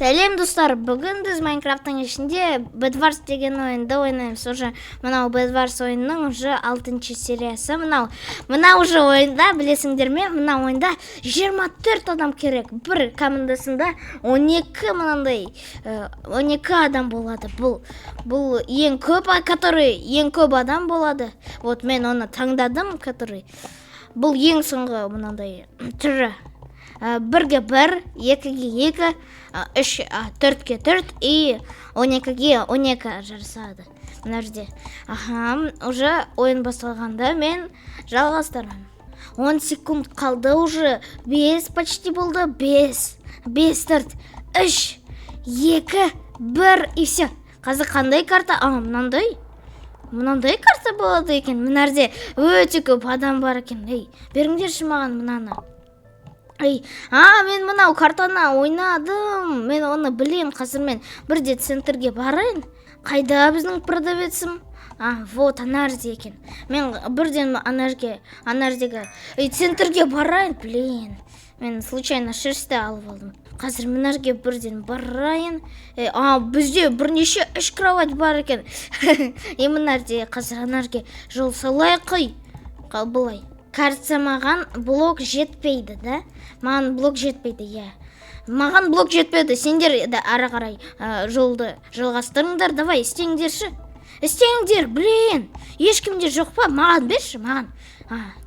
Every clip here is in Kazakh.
Сәлем достар, бүгін біз Майнкрафттың ішінде Bedwars деген ойынды ойнаймыз. Уже мынау Bedwars ойынның уже 6-шы сериясы. Мынау уже ойында, білесіңдер ме? Мынау ойында 24 адам керек. Бір командасында 12 адам болады. Бұл ең көп, который ең көп адам болады. Вот мен оны таңдадым, который бұл ең соңғы мынандай түрі. 1-1, 2-2, 4-4 и 12-12 жарысады. Мына жерде. Уже ойын басталғанда мен жалғастырамын. 10 секунд қалды уже. 5 почти болды. 5, 4, 3, 2, 1 и все. Қазір қандай карта? Мынандай карта болады екен. Мына жерде өте көп адам бар екен. Беріңдерші маған мынаны. Мен мынау картаны ойнадым. Мен оны білем. Қазір мен бірде центрге барайын. Қайда біздің продавецім? Вот ана жерде екен. Мен бірден ана жердегі центрге барайын. Блин. Мен случайно шерсті алып алдым. Қазір мына жерге бірден барайын. Бізде бірнеше 3 кровать бар екен. Мына жерде қазір ана жерге жол салайық қой. Былай. Кажется, маған блок жетпейді, да? Маған блок жетпейді, Маған блок жетпейді. Сендер ары қарай жолды жалғастырыңдар. Давай, істеңдерші. Істеңдер, блин. Ешкімде жоқ па? Маған берші, маған.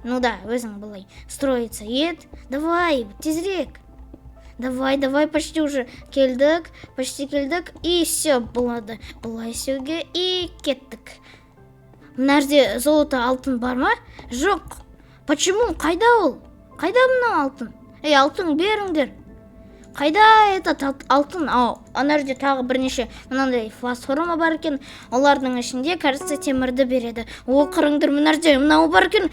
Ну да, өзің былай строиться ет. Давай, тезірек. Давай, почти уже келдік. И все болады. Былай сөге и кеттік. Мына жерде золото алтын бар ма? Жоқ. Почему? Қайда ол? Қайда мынау алтын? Алтын беріңдер. Қайда этот алтын? Ана жерде тағы бірнеше мынандай фосформа бар екен. Олардың ішінде, кажется, темірді береді. Қырыңдар, мына жерде мынау бар екен.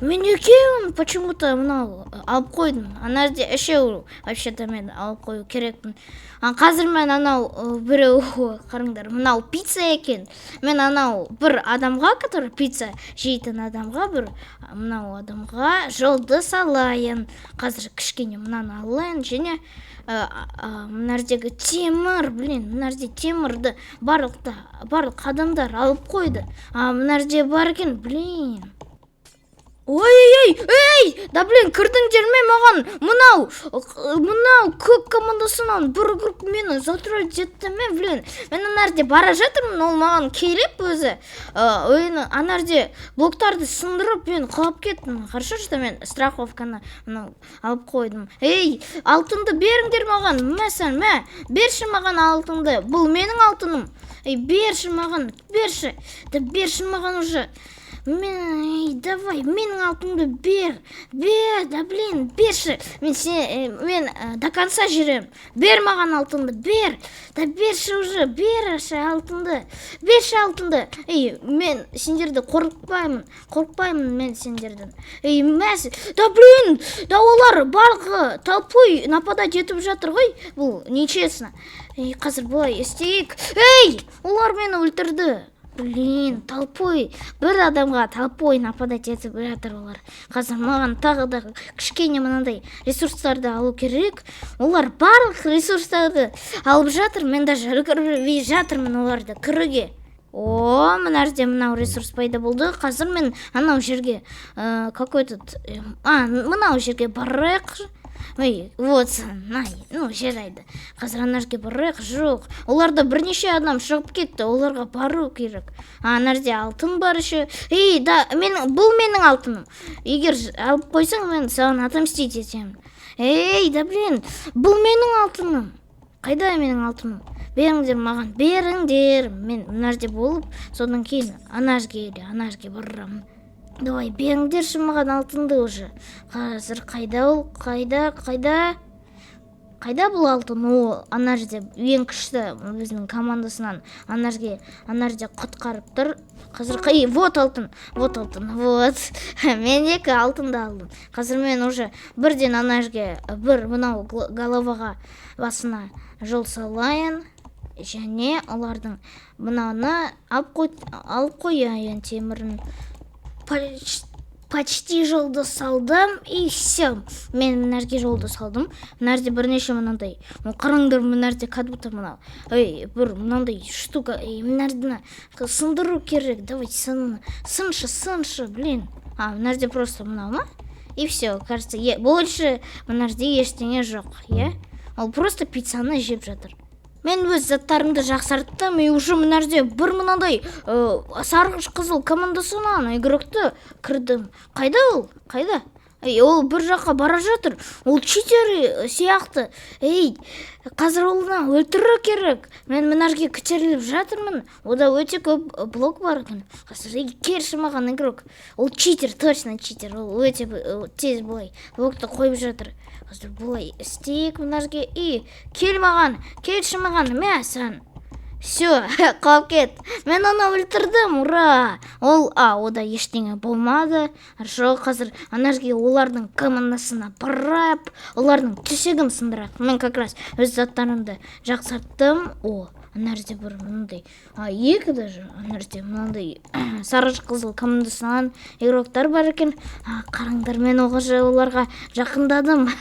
Мен екеуін почему-то мынау алып қойдым. Ана жерде үшеу, вообще-то мен алып қою керекпін. Қазір мен анау біреу, қарыңдар, мынау пицца екен. Мен анау бір адамға, который пицца жейтін адамға, мынау адамға жолды салайын. Қазір кішкене мынаны алайын, және мына жердегі темір, мына жерде темірді барлық адамдар алып қойды. Мына жерде бар екен, кірдіңдер ме маған? Мынау көк командасынан бір групп мені затроить етті ме, мен ана жерде бара жатырмын, ол маған келіп өзі. Ана жерде блоктарды сындырып, мен қалап кеттім. Хорошо, что мен страховканы алып қойдым. Алтынды беріңдер маған. Берші маған алтынды. Бұл менің алтыным. Берші маған, берші маған уже. Давай, менің алтынды бер, берші. Мен до конца жүрем. Бер маған алтынды, берші уже, берші алтынды. Мен сендерді қорықпаймын мен сендерден. Олар барлығы толпой нападать етіп жатыр ғой, бұл нечестно. Қазір былай істейік. Олар мені өлтірді. Толпой, бір адамға толпой нападать етіп жатыр олар. Қазір маған тағы да кішкене мынандай ресурстарды алу керек. Олар барлық ресурстарды алып жатыр. Мен даже үлгермей жатырмын оларды кіруге. Мына жерде мынау ресурс пайда болды. Қазір мен анау жерге мынау жерге барайық. Вот, жарайды. Қазір ана жерге барайық. Жоқ, оларда бірнеше адам шығып кетті. Оларға бару керек. Ана жерде алтын бар еще. Бұл менің алтыным. Егер алып қойсаң, мен саған отомстить етемін. Бұл менің алтыным. Қайда менің алтыным? Беріңдер маған, беріңдер. Мен мына жерде болып, содан кейін ана жерге барамын. Давай, беріңдерші маған алтынды уже. Қазір қайда ол? Қайда бұл алтын? Ана жерде ең күшті біздің командасынан ана жерде құтқарып тұр. Қазір вот алтын. Мен 2 алтынды алдым. Қазір мен уже бірден ана жерге мынау головаға басына жол салайын. Және олардың мынаны алып қояйын темірін. почти жолды салдым, и все. Мен мына жерге жолды салдым. Мына жерде бірнеше мынандай. Қараңдар, мына жерде кәдімгі мынау. Бір мынандай штука. Мына жерді сындыру керек. Давайте сыншы, блин. Мына жерде просто мынау ма? И все, кажется, больше мына жерде ештеңе жоқ, Ол просто пиццаны жеп жатыр. Мен өз заттарымды жақсарттым, и уже мына жерде бір мынандай сарғыш қызыл командасынан игрокты кірдім. Қайда ол? Қайда? Ол бір жаққа бара жатыр. Ол читер сияқты. Қазір оны өлтіру керек. Мен мына жерге көтеріліп жатырмын. Ода өте көп блок бар екен. Қазір керші маған игрок. Ол читер, точно читер. Ол өте тез былай блокты қойып жатыр. Қазір былай істейік мына жерге. Кел маған, келші маған, мәсін. Все, қалып кет. Мен оны өлтірдім, ура! Ода ештеңе болмады. Жоқ, қазір ана жерге олардың командасына барып, олардың төсегін сындырайық. Мен как раз өз заттарымды жақсарттым. Ана жерде бір мынандай, екі даже ана жерде мынандай сарғыш қызыл командасынан игроктар бар екен. Қараңдар, мен оларға жақындадым.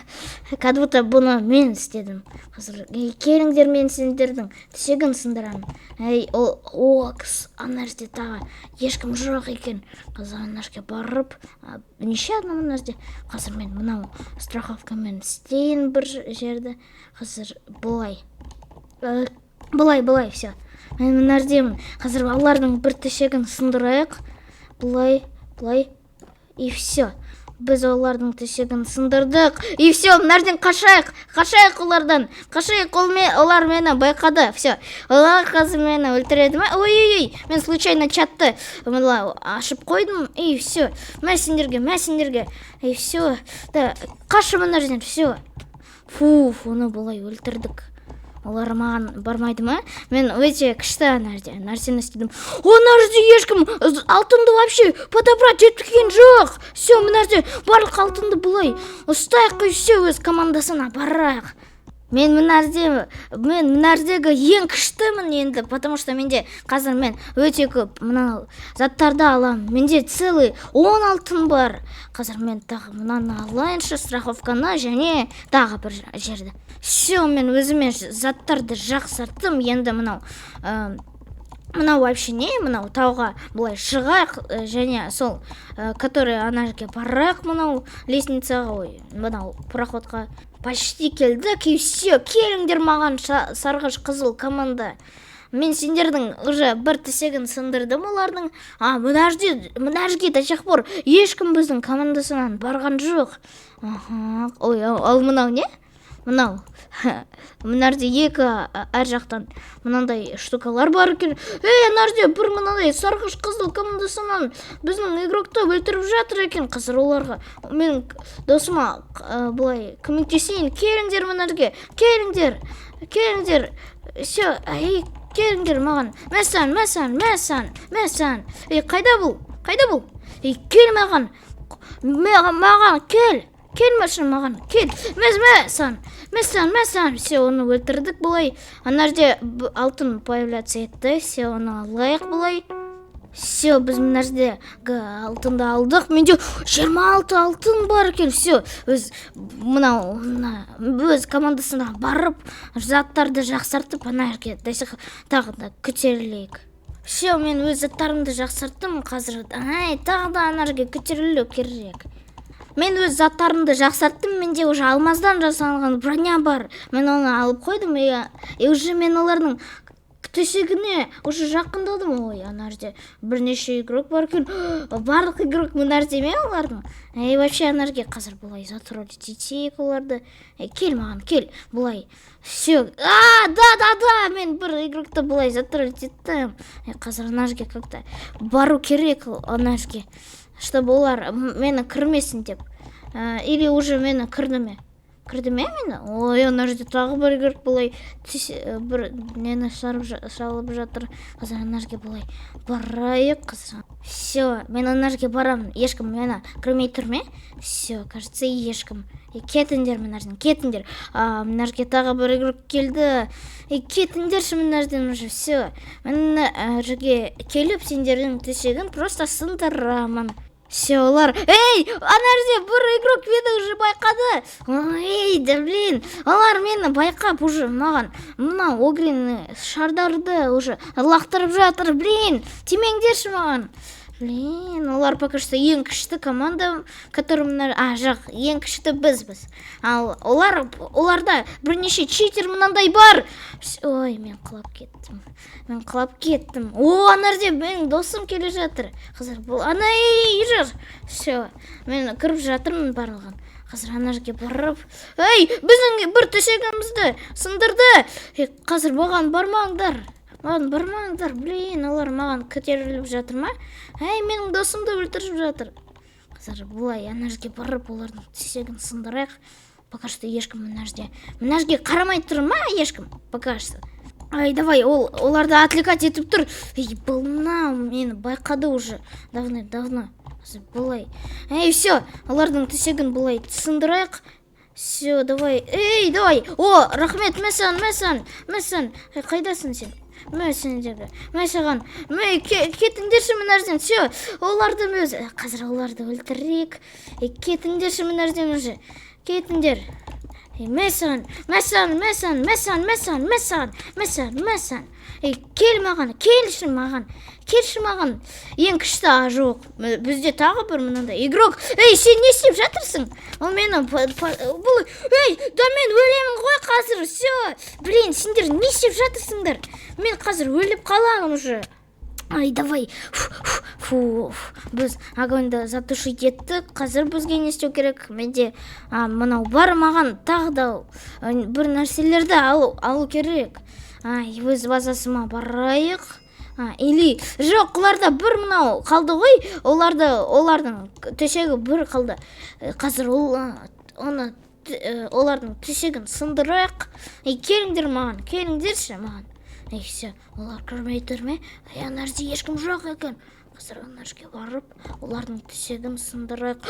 Кәдімгі бұны мен істедім. Қазір келіңдер, мен сендердің төсегін сындырамын. Ана жерде тағы ешкім жоқ екен. Қазір ана жерге барып, неше адам ана жерде. Қазір мен мынау страховкамен істейін бір жерді. Қазір Былай, все. Мен мына жердемін. Қазір олардың бір төсегін сындырайық. Былай. И все. Біз олардың төсегін сындырдық. И все, мына жерден қашайық олардан. Олар мені байқады. Все. Олар қазір мені өлтіреді ме? Ой, мен случайно чатты ашып қойдым. И все. Мә сендерге. И все. Қашы мына жерден, все. Оны былай өлтірдік. Олар маған бармайды ма? Мен өте күшті нәрсені істедім. Ана жерде ешкім алтынды вообще подобрать еткен жоқ. Все, мына жерде барлық алтынды былай ұстайық, и все, өз командасына барайық. Мен мына жердегі ең күштімін енді, потому что менде қазір мен өте көп мына заттарды аламын. Менде целый 10 алтын бар. Қазір мен тағы мынаны алайыншы, страховканы және тағы бір жерді. Все, мен өзіме заттарды жақсарттым. Енді мынау вообще не, мынау тауға былай шығайық, және сол, который ана жерге барайық, мынау лестницаға, мынау проходқа почти келдік. И все, келіңдер маған, сарғыш қызыл команда. Мен сендердің уже бір төсегін сындырдым олардың. Мына жерге до сих пор ешкім біздің командасынан барған жоқ. Ал мынау не? Мына жерде екі әр жақтан мынандай штукалар бар екен. Ана жерде бір мынандай сарғыш қызыл командасынан біздің игрокты өлтіріп жатыр екен. Қазір оларға мен досыма былай көмектесейін. Келіңдер мына жерге. Келіңдер. Все, келіңдер маған. Мәсан. Қайда бұл? Кел маған. Келмешін маған, кел, мәсан, все, оны өлтірдік бұлай. Ана жерде алтын появляться етті, все, оны алайық бұлай. Все, біз мына жерде алтынды алдық. Менде 26 алтын бар екен, все. Өз командасына барып, заттарды жақсартып, ана жерге тағы да көтерілейік. Все, мен өз заттарымды жақсарттым, қазір тағы да ана жерге көтерілу керек. Мен өз заттарымды жақсарттым, менде уже алмаздан жасалған броня бар. Мен оны алып қойдым, и уже мен олардың төсегіне уже жақындадым. Ана жерде бірнеше игрок бар екен. Барлық игрок мына жерде ме олардың? Вообще ана жерге қазір бұлай затроллить етейік оларды. Кел маған, кел, бұлай. Все. Да, мен бір игрокты бұлай затроллить еттім. Қазір ана жерге как-то бару керек ана жерге. Чтобы олар мені кірмесін деп. Или уже мені кірді ме мені? Ана жерде тағы бір игрок былай бір нені салып жатыр. Қазір ана жерге былай барайық. Все, мен ана жерге барамын. Ешкім мені кірмей тұр ме? Все, кажется, ешкім. Кетіңдер мына жерден, кетіңдер. Мына жерге тағы бір игрок келді. Кетіңдерші мына жерден уже, все. Мен мына жерге келіп сендердің төсегін просто сындырамын. Все, олар. Эй, ана жерде бір игрок мені уже байқады. Ей, да блин, олар мені байқап уже маған мына огненный шардарды уже лақтырып жатыр. Блин, тимеңдерші маған. Блин, олар пока что ең күшті команда, которым жоқ, ең күшті бізбіз. Ал оларда бірнеше читер мынандай бар. Ой, мен құлап кеттім. О, ана жерде менің досым келе жатыр. Қазір бұл ана жүр. Все, мен кіріп жатырмын барлығын. Қазір ана жерге барып, ей, біздің бір төсегімізді сындырды. Қазір маған бармаңдар. Блин, олар маған көтеріліп жатыр ма? Ей, менің досымды өлтіріп жатыр. Қазір бұлай ана жерге барып, олардың төсегін сындырайық. Пока что ешкім мына жерге қарамай тұр ма ешкім? Пока что. Ай, давай, оларды отвлекать етіп тұр. Ей, бұлна мені байқады уже давно. Бұлай. Ей, все, олардың төсегін бұлай сындырайық. Все, давай. Ей, давай. О, рахмет, Мессан. Қайдасың сен? Мәсаған, кетіңдерші мына жерден. Все, оларды қазір оларды өлтірейік. Кетіңдерші мына жерден уже. Кетіңдер. Мессан. Келші маған. Ең күшті жоқ. Бізде тағы бір мынандай игрок. Ей, сен не істеп жатырсың? Ол мені ей, да мен өлемін ғой қазір. Все. Блин, сендер не істеп жатырсыңдар? Мен қазір өліп қаламын уже. Ай, давай. Біз огоньды затушить еттік. Қазір бізге не істеу керек? Менде мынау бар, маған тағы да бір нәрселерді алу керек. Өз базасыма барайық. Или жоқ, оларда бір мынау қалды ғой. Олардың төсегі бір қалды. Қазір олардың төсегін сындырайық. Келіңдер маған, келіңдерші маған. Все, олар көрмей тұр ме? Ана жерде ешкім жоқ екен. Қазір ана жерге барып, олардың төсегін сындырайық.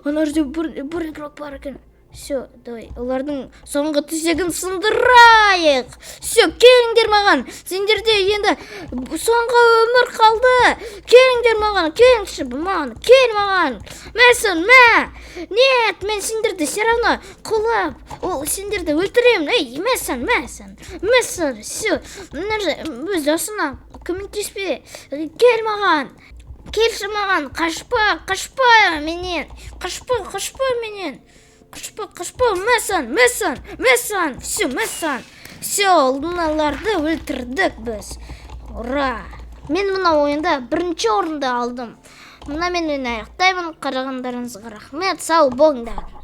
Ана жерде бір игрок бар екен. Все, давай, олардың соңғы төсегін сындырайық. Все, келіңдер маған. Сендерде енді соңғы өмір қалды. Келіңдер маған, келіңші маған, кел маған. Мессан, нет, мен сендерді все равно құлап, сендерді өлтіремін. Ей, Мессан, все, өз досына көмектеспе. Кел маған. Келші маған, қашпа менен. Қашпа, Мессан, все, оларды өлтірдік біз. Ура! Мен мына ойында бірінші орынды алдым. Мына мен аяқтаймын. Қарағандарыңызға рахмет, сау болыңдар.